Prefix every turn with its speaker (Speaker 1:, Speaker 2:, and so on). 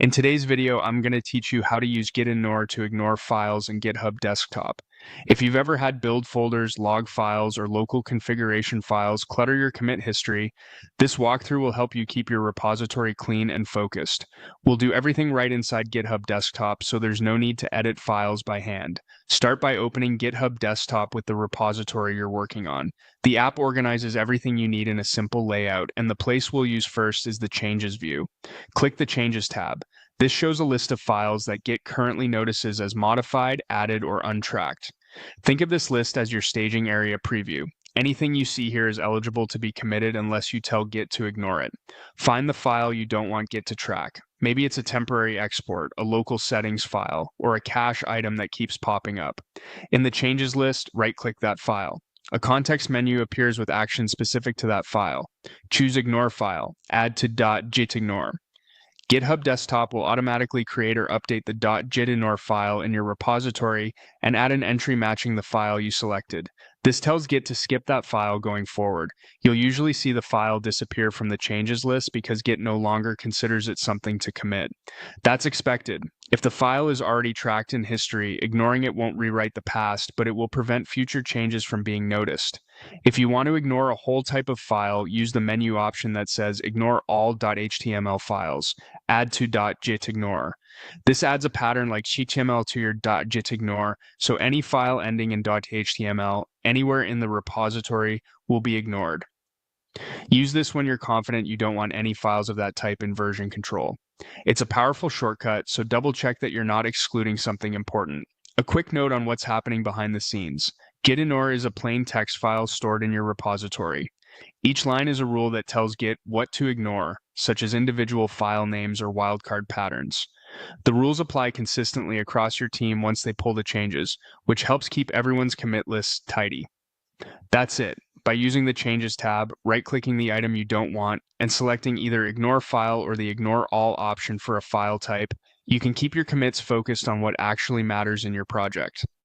Speaker 1: In today's video, I'm going to teach you how to use Gitignore to ignore files in GitHub Desktop. If you've ever had build folders, log files, or local configuration files clutter your commit history, this walkthrough will help you keep your repository clean and focused. We'll do everything right inside GitHub Desktop, so there's no need to edit files by hand. Start by opening GitHub Desktop with the repository you're working on. The app organizes everything you need in a simple layout, and the place we'll use first is the Changes view. Click the Changes tab. This shows a list of files that Git currently notices as modified, added, or untracked. Think of this list as your staging area preview. Anything you see here is eligible to be committed unless you tell Git to ignore it. Find the file you don't want Git to track. Maybe it's a temporary export, a local settings file, or a cache item that keeps popping up. In the Changes list, right-click that file. A context menu appears with actions specific to that file. Choose Ignore File, add to .gitignore. GitHub Desktop will automatically create or update the .gitignore file in your repository and add an entry matching the file you selected. This tells Git to skip that file going forward. You'll usually see the file disappear from the changes list because Git no longer considers it something to commit. That's expected. If the file is already tracked in history, ignoring it won't rewrite the past, but it will prevent future changes from being noticed. If you want to ignore a whole type of file, use the menu option that says Ignore all .html files. Add to .gitignore. This adds a pattern like HTML to your .gitignore, so any file ending in .html anywhere in the repository will be ignored. Use this when you're confident you don't want any files of that type in version control. It's a powerful shortcut, so double check that you're not excluding something important. A quick note on what's happening behind the scenes. Gitignore is a plain text file stored in your repository. Each line is a rule that tells Git what to ignore, such as individual file names or wildcard patterns. The rules apply consistently across your team once they pull the changes, which helps keep everyone's commit lists tidy. That's it. By using the Changes tab, right-clicking the item you don't want, and selecting either Ignore File or the Ignore All option for a file type, you can keep your commits focused on what actually matters in your project.